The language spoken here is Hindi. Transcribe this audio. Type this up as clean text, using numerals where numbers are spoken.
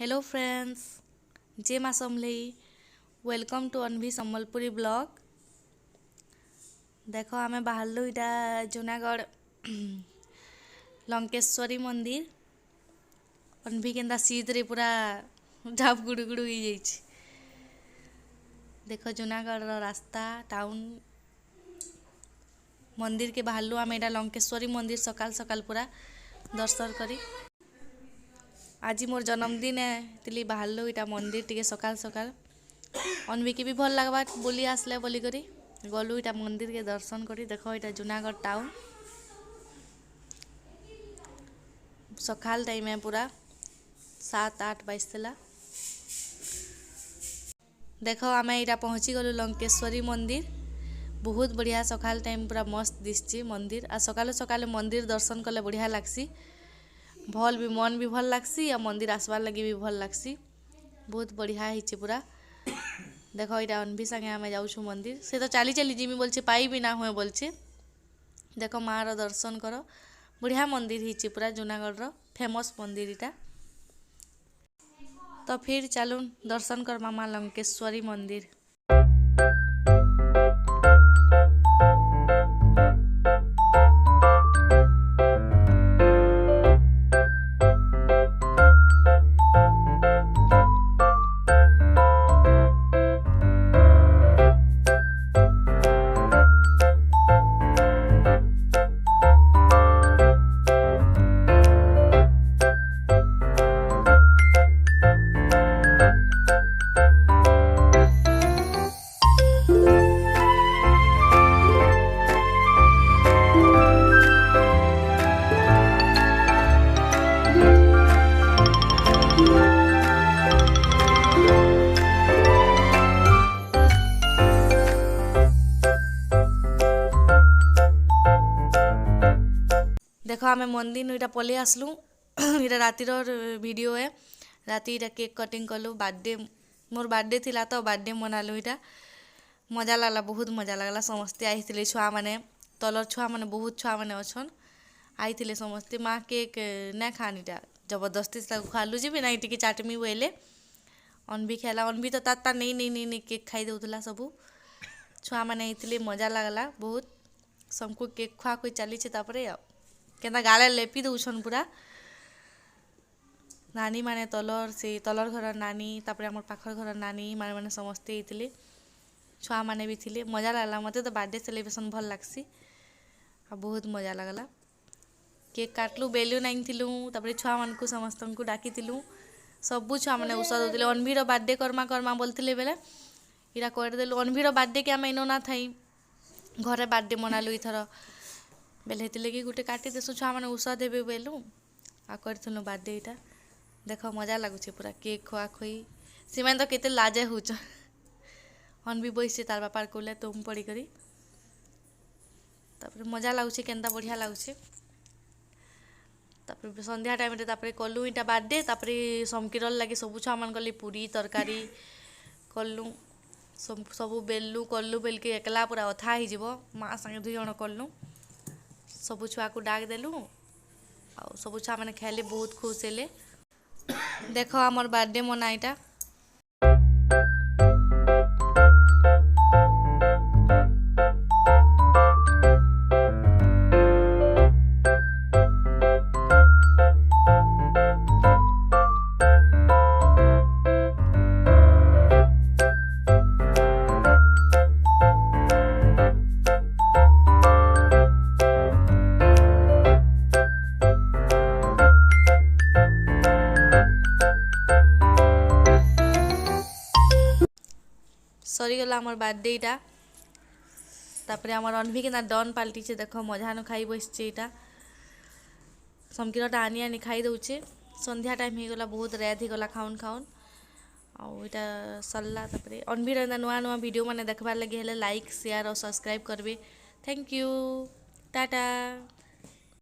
हेलो फ्रेंड्स, जय माँ Samalei. Welcome to Anvi sambalpuri blog. देख आम बाहर इटा जूनागढ़ लंकेश्वरी मंदिर। अनवी के सीधे पूरा झाप गुड़ गुड़ हो जाइए। देख जूनागढ़ रास्ता टाउन मंदिर के बाहर आम इटा लंकेश्वरी मंदिर सकाल सकाल पूरा दर्शन करी। आज मोर जन्मदिन है तिली बाहर इटा मंदिर टी सकाल सकाल अनवी की भी भल लगवा बोली आसले बोली करी गलु इटा मंदिर के दर्शन करी। देख इटा जूनागढ़ टाउन सकाल टाइम है पूरा 7-8 बजला। देख आम इटा पहुँची गलु लंकेश्वरी मंदिर। बहुत बढ़िया सकाल टाइम पूरा मस्त दिशची मंदिर। आ सकाल सकाल मंदिर दर्शन कले बढ़िया लगसी। भल भी मन भी भल लगसी आ मंदिर आसबार लगी भी भल लगसी। बहुत बढ़िया है पूरा। देख इटा अनभी संगे आम जाऊँ मंदिर से तो चली चली जिमी बोलছে पाई भी ना हुए बोलছে। देख माँ दर्शन कर बढ़िया मंदिर है पूरा जूनागढ़ फेमस मंदिर इटा। तो फिर चलूँ दर्शन कर माँ लंकेश्वरी मंदिर। देख आम मंदिर इटा पलि आसलु। इटा रातिर वीडियो है। राति इटा केक कटिंग कलु। बर्थडे मोर बर्थडे थिला तो बर्थडे मनालु। इटा मजा लगला, बहुत मजा लगला। समस्ते आई छुआ मैंने तलर छुआ मैंने बहुत छुआ मैंने अच्छन आई समस्ते। माँ केक ना खान इटा जबरदस्ती से खालु जी भी ना टी चाटमी बोले अनभी खेला। अनभी तो तार नहीं नहीं नहीं नहीं केक खाई देउथला सबू छुआ मैंने आई मजा लगला बहुत। सबको केक खुआ खुई चली केना गाले लेपी दौन पूरा। नानी माने तलर से तलर घर नानी तापर आम पाखर घर नानी माने माने समस्ते ये छुआ मैंने भी थे। मजा लगला। मत तो बर्थडे सेलिब्रेशन भल लगसी आ बहुत मजा लगला। केक काटलु बेलून आनिलु तापर छुआ मान को समस्त को डाकी सबू छुआ मैंने ଔଷଧ देते। अनभीर बर्थडे करमा करमा बोलते बेले इटा करदेलु। अनभीर बर्थडे के आम इन ना थी घरे बर्थडे मनालु इथर बेले कि गोटे काटी देसु छुआ मैंने ଔଷଧ देवे बेलु आ करूँ बर्थडे इटा। देख मजा लगुच पूरा केक खुआ खुई सीमें तो केते लाजे होच। अनभी बस तार बापार कहले तुम पड़ी करी तापर मजा लगुच केनता बढ़िया लगुच। तापर संध्या टाइम रे कलु इटा बर्थडे तापर समकीर लगे सब छुआ मान कली पूरी तरकारी कलु सबू बेलु कलु बेल के एकला पूरा अथा हो माँ संगे 2 जण कलु सबू छुआ को डाक देलु आ सबू छुआ मैंने खाइले बहुत खुश हेले। देख आमर बर्थडे मना इटा। सरीगला आमर बर्थडे इटा। तापर आमर अनभी के ना डन पाल्टी देख मजान खाई बसचे इटा समकीरटा आनी आनी खाई दौचे। संध्या टाइम हो गला बहुत रात हो गला खाउन खाउन आईटा सरला। तापर अनभीर नुआ नुआ वीडियो मैंने देखबार लगे लाइक शेयर और सब्सक्राइब करबे। Thank you Tata.